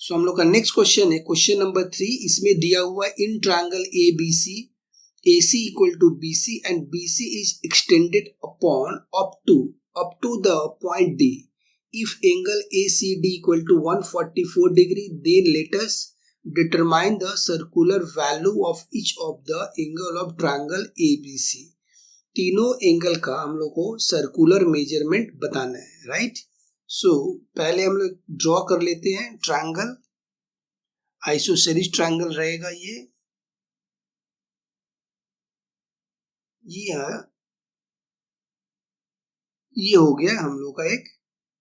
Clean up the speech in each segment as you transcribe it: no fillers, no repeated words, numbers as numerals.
सो हम लोग का नेक्स्ट क्वेश्चन है क्वेश्चन नंबर 3। इसमें दिया हुआ in triangle A B C AC equal to BC and BC is extended upon up to the point D. If angle ACD equal to 144 degree, then let us determine the circular value of each of the angle of triangle ABC. तीनों angle का हम लोग को circular measurement बताना है, right. सो पहले हम लोग ड्रॉ कर लेते हैं ट्रायंगल। आइसोसेलेस ट्रायंगल रहेगा ये है, ये हो गया हम लोग का एक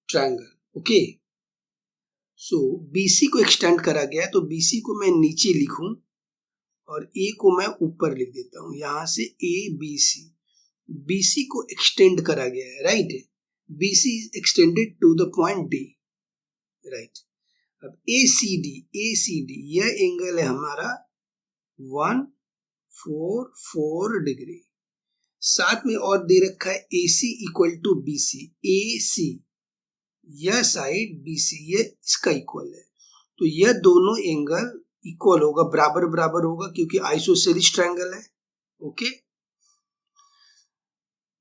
ट्रायंगल। ओके, सो BC को एक्सटेंड करा गया, तो BC को मैं नीचे लिखूं और A को मैं ऊपर लिख देता हूं। यहां से ABC, BC को एक्सटेंड करा गया है, right. BC is extended to the point D, right. अब ACD यह एंगल है हमारा 144 डिग्री। साथ में और दे रखा है AC equal to BC, AC यह साइड BC ये इसका इक्वल है, तो यह दोनों एंगल इक्वल होगा, बराबर बराबर होगा, क्योंकि आइसोसेलेस ट्रायंगल है। ओके,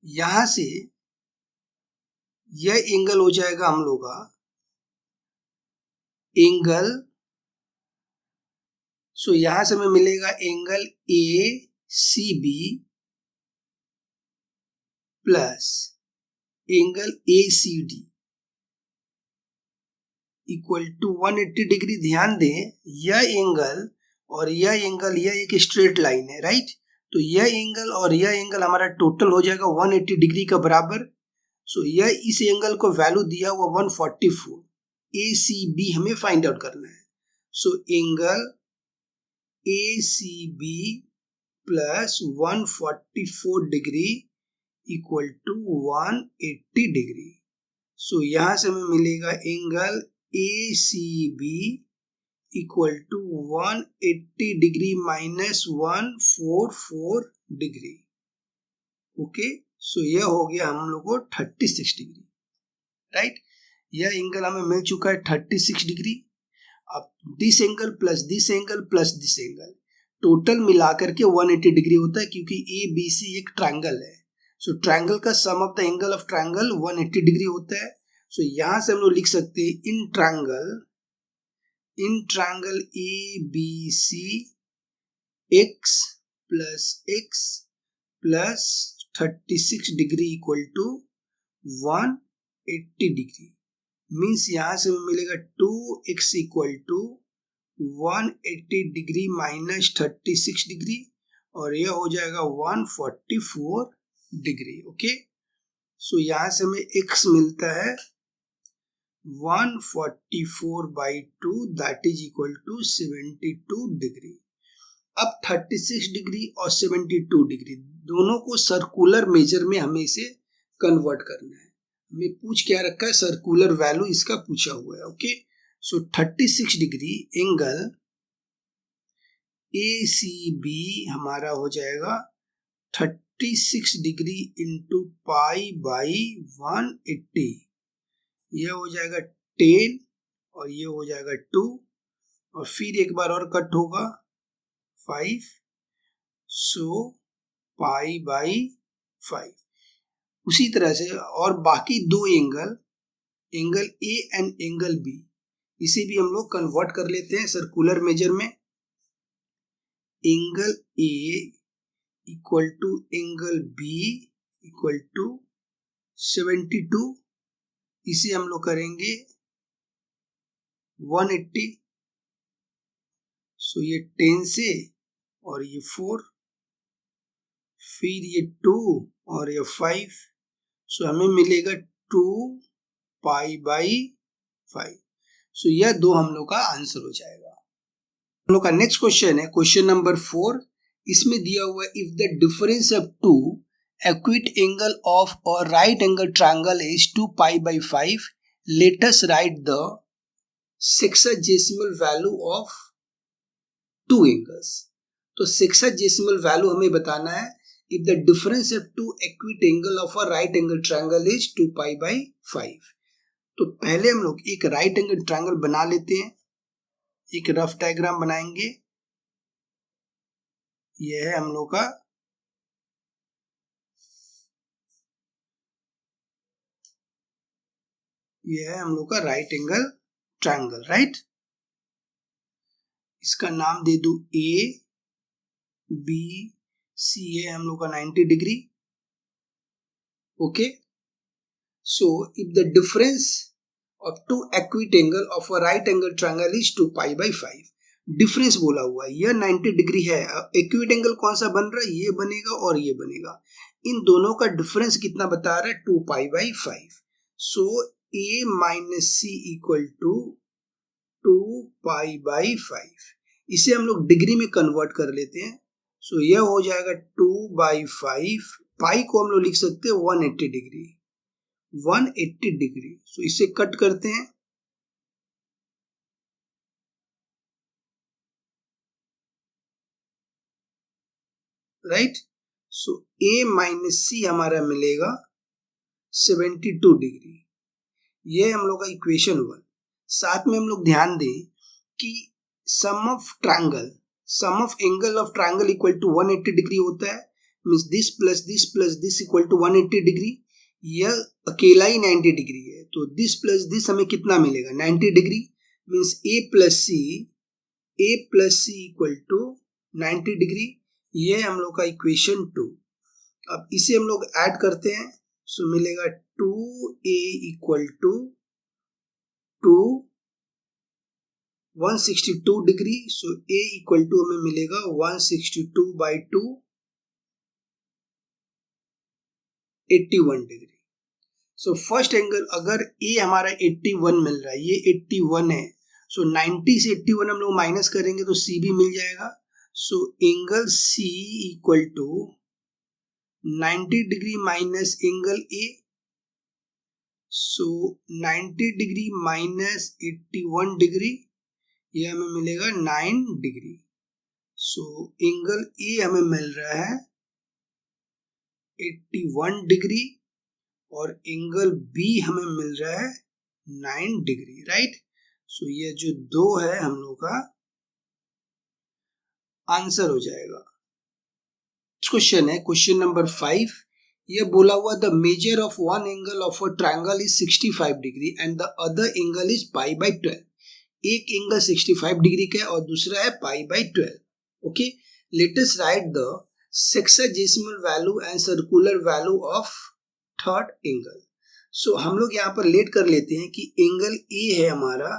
यहां से यह एंगल हो जाएगा हम लोग का एंगल, सो यहां से हमें मिलेगा angle ACB plus angle ACD equal to 180 degree. ध्यान दें यह एंगल और यह एंगल यह एक स्ट्रेट लाइन है, राइट। तो यह एंगल और यह एंगल हमारा टोटल हो जाएगा 180 डिग्री का बराबर। सो यह इस एंगल को वैल्यू दिया हुआ 144, ACB हमें फाइंड आउट करना है। So angle ACB plus 144 degree equal to 180 degree. So यहां से हमें मिलेगा angle ACB equal to 180 degree minus 144 degree. Okay, so यह हो गया हम लोग को 36 डिग्री, राइट। यह एंगल हमें मिल चुका है 36 डिग्री। अब this angle plus this angle plus this angle total मिलाकर के 180 डिग्री होता है, क्योंकि ABC एक ट्रायंगल है। सो ट्रायंगल का sum of the angle of triangle 180 degree होता है। सो यहां से हम लोग लिख सकते हैं in triangle ABC x plus 36 degree equal to 180 degree. Means यहां से हमें मिलेगा 2x equal to 180 degree minus 36 degree, और यह हो जाएगा 144 डिग्री। ओके, सो यहां से हमें x मिलता है 144/2 that is equal to 72 degree. अब 36 डिग्री और 72 डिग्री दोनों को सर्कुलर मेजर में हमें इसे कन्वर्ट करना है। हमें पूछ क्या रखा है, सर्कुलर वैल्यू इसका पूछा हुआ है। ओके, सो 36 डिग्री एंगल ACB हमारा हो जाएगा 36 डिग्री इंटू पाई बाई 180, यह हो जाएगा 10 और ये हो जाएगा 2, और फिर एक बार और कट होगा 5, सो पाई बाई 5। उसी तरह से और बाकी दो angle A and angle B, इसे भी हम लोग कन्वर्ट कर लेते हैं सर्कुलर मेजर में। Angle A equal to angle B equal to 72, इसे हम लोग करेंगे 180। सो ये 10 से और ये 4, फिर ये 2 और ये 5, सो हमें मिलेगा 2 पाई बाई 5। सो यह दो हम लोग का आंसर हो जाएगा। हम लोग का नेक्स्ट क्वेश्चन है क्वेश्चन नंबर 4। इसमें दिया हुआ if the difference of two acute angle of a right angle triangle is 2 pi by 5, let us write the sexagesimal value of two angles। तो sexagesimal value हमें बताना है if the difference of two acute angle of a right angle triangle is 2 pi by 5। तो पहले हम लोग एक right angle triangle बना लेते हैं। एक रफ डायग्राम बनाएंगे। यह है हम लोग का राइट एंगल ट्रायंगल, राइट। इसका नाम दे दू ए बी सी है हम लोग का 90 degree. Okay, so if the difference of two acute angle of a right angle triangle is 2 pi by 5। Difference बोला हुआ है, यह 90 डिग्री है। एक्यूट एंगल कौन सा बन रहा है, ये बनेगा और ये बनेगा। इन दोनों का डिफरेंस कितना बता रहा है, 2 pi by 5। So A minus C equal to 2 pi by 5। इसे हम लोग डिग्री में कन्वर्ट कर लेते हैं। सो यह हो जाएगा 2 बाई 5। पाई को हम लोग लिख सकते हैं 180 डिग्री, 180 डिग्री। सो इसे कट करते हैं। राइट, सो ए माइनस सी हमारा मिलेगा 72 डिग्री। ये हम लोग का इक्वेशन 1। साथ में हम लोग ध्यान दें कि sum of angle of triangle equal to 180 degree होता है। Means this plus this equal to 180 degree. यह अकेला ही 90 डिग्री है, तो दिस प्लस दिस हमें कितना मिलेगा, 90 degree. Means A plus C equal to 90 degree. ये हम लोग का इक्वेशन 2। अब इसे हम लोग ऐड करते हैं, सो मिलेगा 2a equal to 162 degree. So a equal to हमें मिलेगा 162 by 2, 81 degree. So first angle, अगर a हमारा 81 मिल रहा है, ये 81 है, सो 90 से 81 हम लोग माइनस करेंगे तो c भी मिल जाएगा। So angle c equal to 90 degree minus angle a। So 90 degree minus 81 degree, ये हमें मिलेगा 9 डिग्री। सो एंगल a हमें मिल रहा है 81 डिग्री और एंगल B हमें मिल रहा है 9 डिग्री, राइट। सो ये जो 2 है हम लोग का आंसर हो जाएगा। क्वेश्चन है क्वेश्चन नंबर 5। ये बोला हुआ the measure of one angle of a triangle is 65 degree and the other angle is pi by 12। एक एंगल 65 डिग्री का है और दूसरा है pi by 12। Okay, let us write the sexagesimal value and circular value of third angle. So हम लोग यहाँ पर लेट कर लेते हैं कि एंगल ए है हमारा,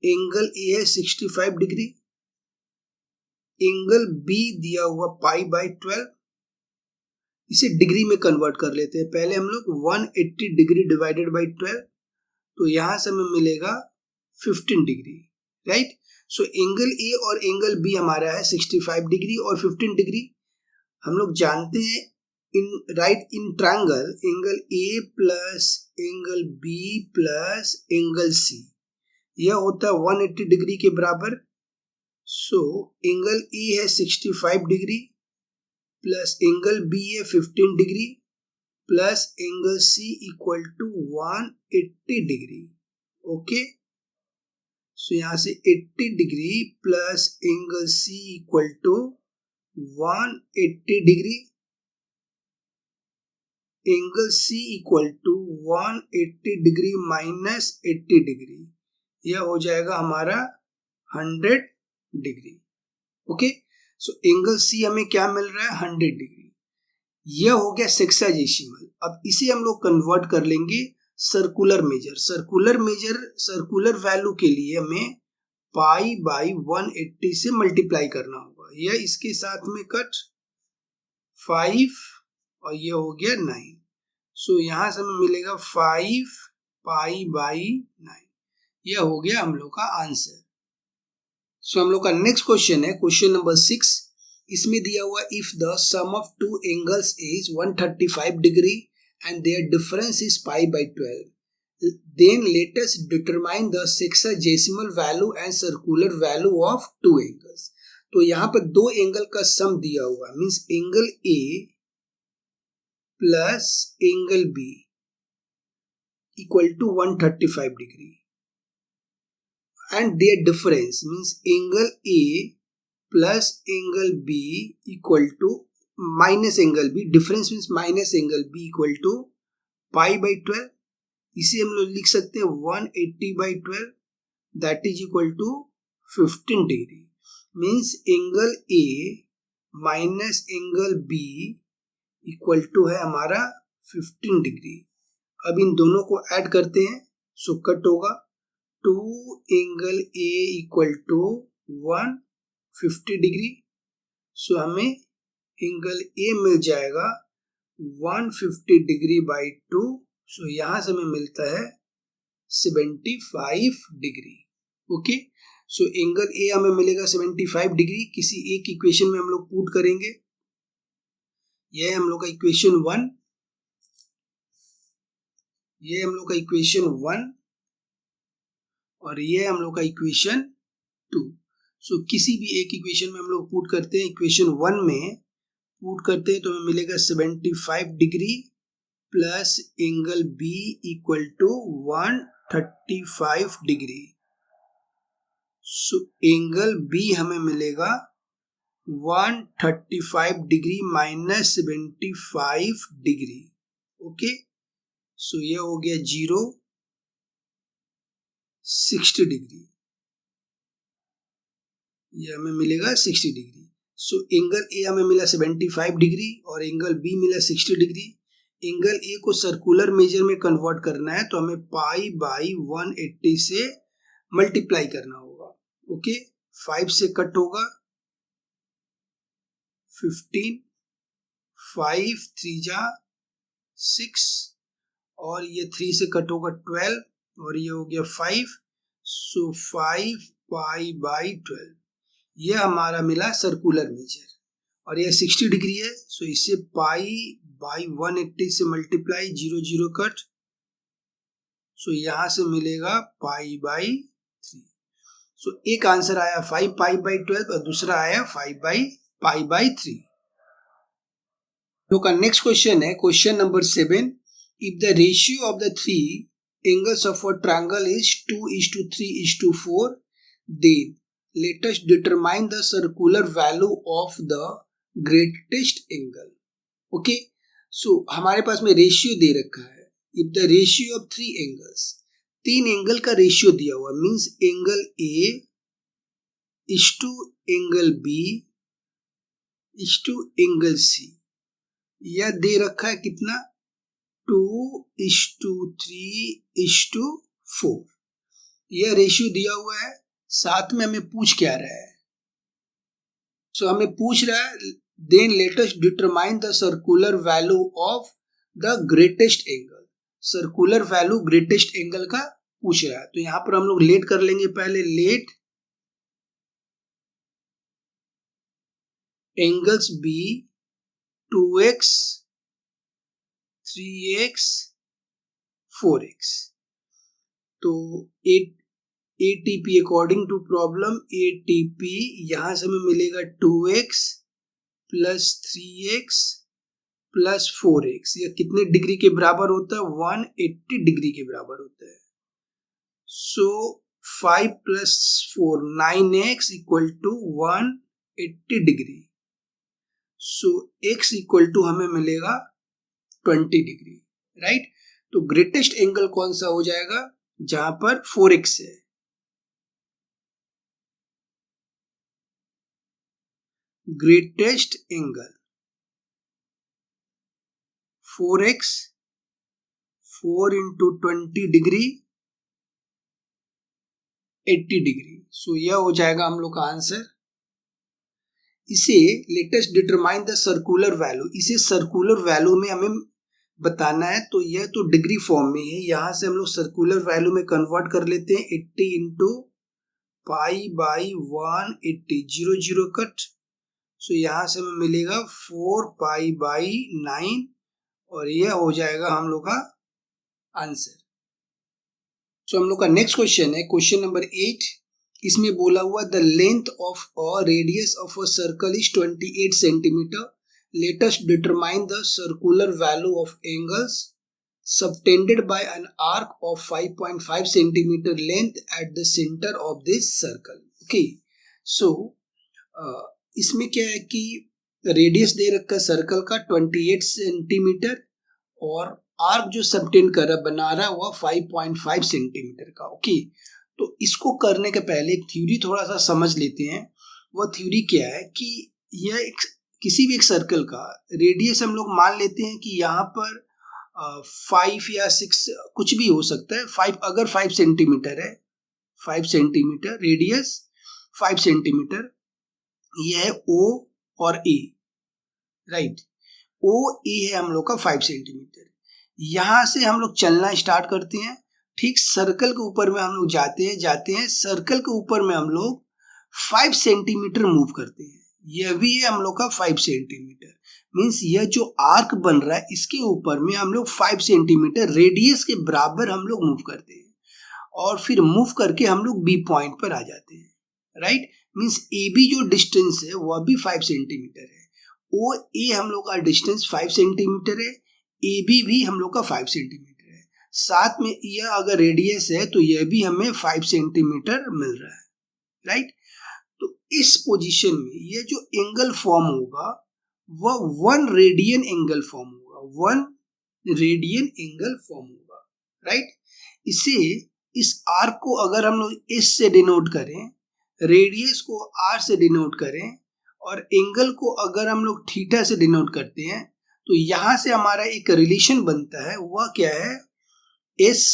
एंगल ए है 65 डिग्री, एंगल बी दिया हुआ पाई बाई 12। इसे डिग्री में कन्वर्ट कर लेते हैं। पहले हम लोग 180 डिग्री डिवाइडेड बाई 12, तो यहां से हमें मिलेगा 15 degree, right. So angle A और एंगल बी हमारा है 65 डिग्री और 15 डिग्री। हम लोग जानते हैं in triangle angle A plus angle B plus angle C, यह होता है 180 डिग्री के बराबर। सो एंगल ए है 65 डिग्री प्लस एंगल बी है 15 degree plus angle C equal to 180 degree. Okay, so यहां से 80 degree plus angle C equal to 180 degree, angle C equal to 180 degree minus 80 degree, यह हो जाएगा हमारा 100 degree. Okay, so angle C हमें क्या मिल रहा है, 100 डिग्री। यह हो गया सेक्साजेसिमल। अब इसे हम लोग कन्वर्ट कर लेंगे सर्कुलर मेजर। सर्कुलर वैल्यू के लिए हमें पाई बाई 180 से मल्टीप्लाई करना होगा। यह इसके साथ में कट 5 और ये हो गया 9। सो यहां से हमें मिलेगा 5 पाई बाई 9। यह हो गया हम लोग का आंसर। सो हम लोग का नेक्स्ट क्वेश्चन है क्वेश्चन नंबर 6। इसमें दिया हुआ if the sum of two angles is 135 degree and their difference is pi by 12, then let us determine the sexagesimal value and circular value of two angles। तो यहाँ पर दो angle का सम दिया हुआ है, means angle A plus angle B equal to 135 degree. and their difference means angle A plus angle B equal to minus angle B. Difference means minus angle B equal to pi by 12. इसे हम लोग लिख सकते हैं 180 by 12 that is equal to 15 degree. Means angle A minus angle B equal to है हमारा 15 degree. अब इन दोनों को ऐड करते हैं सो कट होगा 2 angle A equal to 150 degree. So हमें एंगल A मिल जाएगा 150 डिग्री बाई 2. सो यहां से हमें मिलता है 75 degree. Okay, so angle A हमें मिलेगा 75 डिग्री. किसी एक इक्वेशन में हम लोग पुट करेंगे. यह है हम लोग का इक्वेशन 1. ये हम लोग का इक्वेशन 1 और ये हम लोग का इक्वेशन 2. सो किसी भी एक इक्वेशन में हम लोग पुट करते हैं. इक्वेशन 1 में पुट करते हैं तो हमें मिलेगा 75 degree plus angle B equal to 135 degree. So angle B हमें मिलेगा 135 degree minus 75 degree. Okay, so ये हो गया 0, 60 डिग्री. ये हमें मिलेगा 60 डिग्री. सो एंगल A हमें मिला 75 डिग्री और एंगल B मिला 60 डिग्री. एंगल A को सर्कुलर मेजर में कन्वर्ट करना है तो हमें पाई बाई 180 से मल्टीप्लाई करना होगा. ओके, 5 से कट होगा 15, 5 3 जा 6 और ये 3 से कट होगा 12 और ये हो गया 5. सो 5 पाई बाई 12 ये हमारा मिला सर्कुलर मेजर और ये 60 डिग्री है. सो इसे पाई बाई 180 से मल्टीप्लाई 0 0 कट. सो यहां से मिलेगा पाई बाई 3. सो एक आंसर आया 5 पाई बाई 12 और दूसरा आया 5 बाई पाई बाई 3. तो का नेक्स्ट क्वेश्चन है question number 7. If the ratio of the three angles of a triangle is 2:3:4, then let us determine the circular value of the greatest angle. Okay, so हमारे पास में ratio दे रखा है. If the ratio of three angles, 3 angle का ratio दिया हुआ means angle A is to angle B is to angle C. यह दे रखा है कितना 2:3:4. यह रेशियो दिया हुआ है. साथ में हमें पूछ क्या रहा है. सो हमें पूछ रहा है then let us determine the circular value of the greatest angle. Circular value greatest angle का पूछ रहा है. तो यहां पर हम लोग लेट कर लेंगे. पहले late angles B 2x 3x 4x. तो ATP according to problem ATP यहां से हमें मिलेगा 2x plus 3x plus 4x. यह कितने डिग्री के बराबर होता है 180 डिग्री के बराबर होता है. सो 5 प्लस 4 9x equal to 180 degree. So x equal to हमें मिलेगा 20 डिग्री. राइट, तो ग्रेटेस्ट एंगल कौन सा हो जाएगा जहां पर 4x है. Greatest angle 4x 4 into 20 degree 80 degree. So यह हो जाएगा हम लोग का आंसर. इसे latest determine the circular value. इसे सर्कुलर वैल्यू में हमें बताना है. तो यह तो डिग्री फॉर्म में है. यहां से हम लोग सर्कुलर वैल्यू में कन्वर्ट कर लेते हैं. 80 इंटू पाई बाई 180 0 0 कट. सो यहां से हमें मिलेगा 4 पाई बाई 9 और यह हो जाएगा हम लोग का आंसर. सो हम लोग का नेक्स्ट क्वेश्चन है क्वेश्चन नंबर 8. इसमें बोला हुआ the length of a radius of a circle is 28 centimetre. Late us determine the circular value of angles subtended by an arc of 5.5 centimeter length at the center of this circle. Okay, so इसमें क्या है कि radius दे रखा circle का 28 centimetre और arc जो subtend कर रहा बना रहा हुआ 5.5 सेंटीमीटर का. ओके, तो इसको करने के पहले एक थ्योरी थोड़ा सा समझ लेते हैं. वह थ्योरी क्या है कि यह किसी भी एक सर्कल का रेडियस हम लोग मान लेते हैं कि यहाँ पर 5 या 6 कुछ भी हो सकता है. 5 अगर 5 सेंटीमीटर है, 5 सेंटीमीटर रेडियस 5 सेंटीमीटर, यह है O और A, राइट. O A है हम लोग का 5 सेंटीमीटर. यहाँ से हम लोग चलना स्टार्ट करते हैं. ठीक सर्कल के ऊपर में हम लोग जाते हैं सर्कल के ऊपर में हम लोग 5 सेंटीमीटर मूव करते हैं. यह भी है हम लोग का 5 सेंटीमीटर. मीन्स यह जो आर्क बन रहा है इसके ऊपर में हम लोग 5 सेंटीमीटर रेडियस के बराबर हम लोग मूव करते हैं और फिर मूव करके हम लोग बी पॉइंट पर आ जाते हैं, राइट. मीन्स ए बी जो डिस्टेंस है वह भी 5 सेंटीमीटर है. ओ ए हम लोग का डिस्टेंस 5 सेंटीमीटर है. ए बी भी हम लोग का 5 सेंटीमीटर है. साथ में यह अगर रेडियस है तो यह भी हमें 5 सेंटीमीटर मिल रहा है, राइट. तो इस पोजीशन में यह जो एंगल फॉर्म होगा वह 1 रेडियन एंगल फॉर्म होगा. 1 रेडियन एंगल फॉर्म होगा, राइट. इसे इस आर्क को अगर हम लोग एस से डिनोट करें, रेडियस को आर से डिनोट करें और एंगल को अगर हम लोग थीटा से डिनोट करते हैं तो यहां से हमारा एक रिलेशन बनता है. वह क्या है, S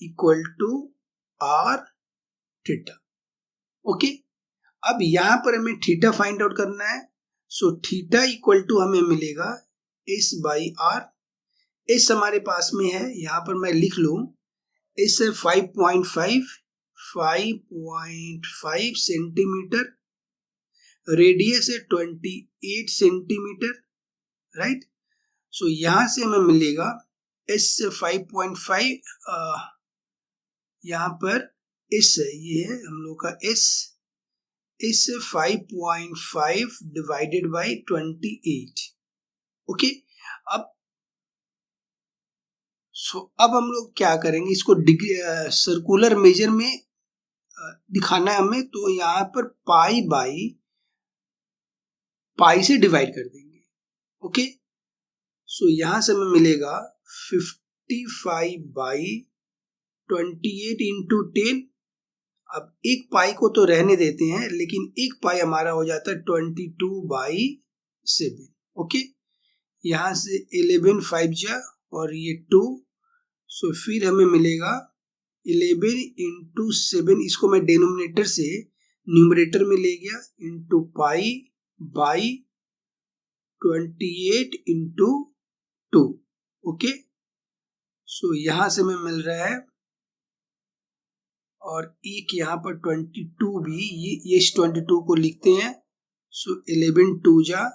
equal to R theta. Okay, अब यहां पर हमें थीटा फाइंड आउट करना है. सो थीटा इक्वल टू हमें मिलेगा एस बाई आर. एस हमारे पास में है, यहां पर मैं लिख लूं. एस है 5.5 सेंटीमीटर, रेडियस है 28 सेंटीमीटर, राइट. सो यहां से हमें मिलेगा एस से 5.5, यहां पर एस है, ये है हम लोग का एस. इस 5.5 डिवाइडेड बाई 28. ओके, अब हम लोग क्या करेंगे, इसको सर्कुलर मेजर में दिखाना है हमें. तो यहाँ पर पाई बाई पाई से डिवाइड कर देंगे. ओके, सो यहां से हमें मिलेगा 55 बाई 28 इंटू 10. अब एक पाई को तो रहने देते हैं लेकिन एक पाई हमारा हो जाता है 22/7. ओके, यहां से 11 5 जा और ये 2. सो फिर हमें मिलेगा 11 इंटू 7, इसको मैं डिनोमिनेटर से न्यूमरेटर में ले गया, into pi by 28 into 2. Okay, so यहां से हमें मिल रहा है और एक यहाँ पर 22 भी, ये इस 22 को लिखते हैं. सो 11 2 जा,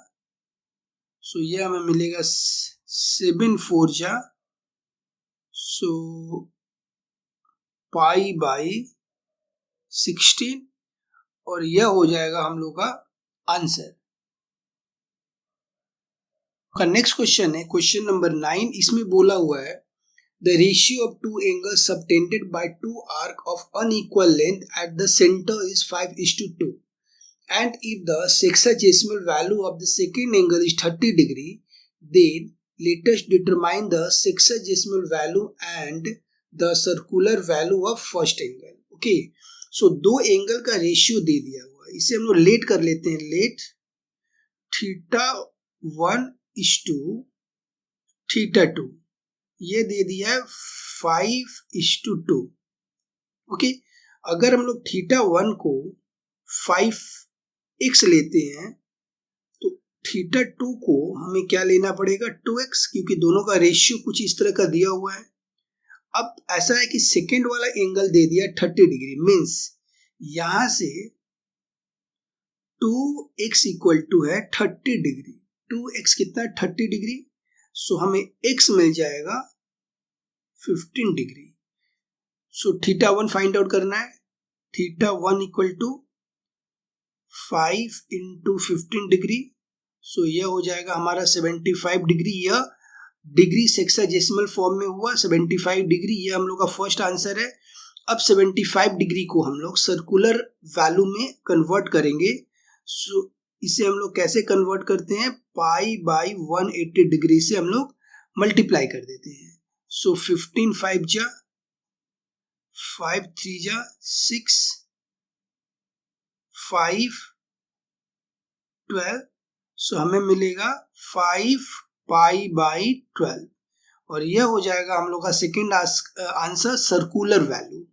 सो ये हमें मिलेगा 7 4 जा, सो पाई बाई 16 और यह हो जाएगा हम लोग का आंसर. का नेक्स्ट क्वेश्चन है क्वेश्चन नंबर 9. इसमें बोला हुआ है the ratio of two angles subtended by two arcs of unequal length at the center is 5:2, and if the sexagesimal value of the second angle is 30 degree, then let us determine the sexagesimal value and the circular value of first angle. Okay, so दो angle का ratio दे दिया हुआ है, इसे हम लोग late कर लेते हैं. लेट थीटा 1:2 थीटा 2, ये दे दिया है 5:2. ओके, अगर हम लोग थीटा 1 को 5x लेते हैं तो थीटा 2 को हमें क्या लेना पड़ेगा, 2x, क्योंकि दोनों का रेशियो कुछ इस तरह का दिया हुआ है. अब ऐसा है कि सेकेंड वाला एंगल दे दिया 30 डिग्री. मीन्स यहां से 2x इक्वल टू है 30 डिग्री. 2x कितना है, 30 डिग्री. सो हमें x मिल जाएगा 15 degree. So theta 1 find out करना है. Theta 1 equal to 5 into 15 degree. So यह हो जाएगा हमारा 75 डिग्री. यह डिग्री सेक्साडेसिमल फॉर्म में हुआ 75 डिग्री, ये हम लोग का फर्स्ट आंसर है। अब 75 डिग्री को हम लोग सर्कुलर वैल्यू में कन्वर्ट करेंगे। सो इसे हम लोग कैसे कन्वर्ट करते हैं, पाई बाई 180 डिग्री से हम लोग मल्टीप्लाई कर देते हैं। सो 15 5 जा 5 3 जा 6 5 12, सो हमें मिलेगा 5 पाई बाई 12 और यह हो जाएगा हम लोग का सेकेंड आंसर सर्कुलर वैल्यू।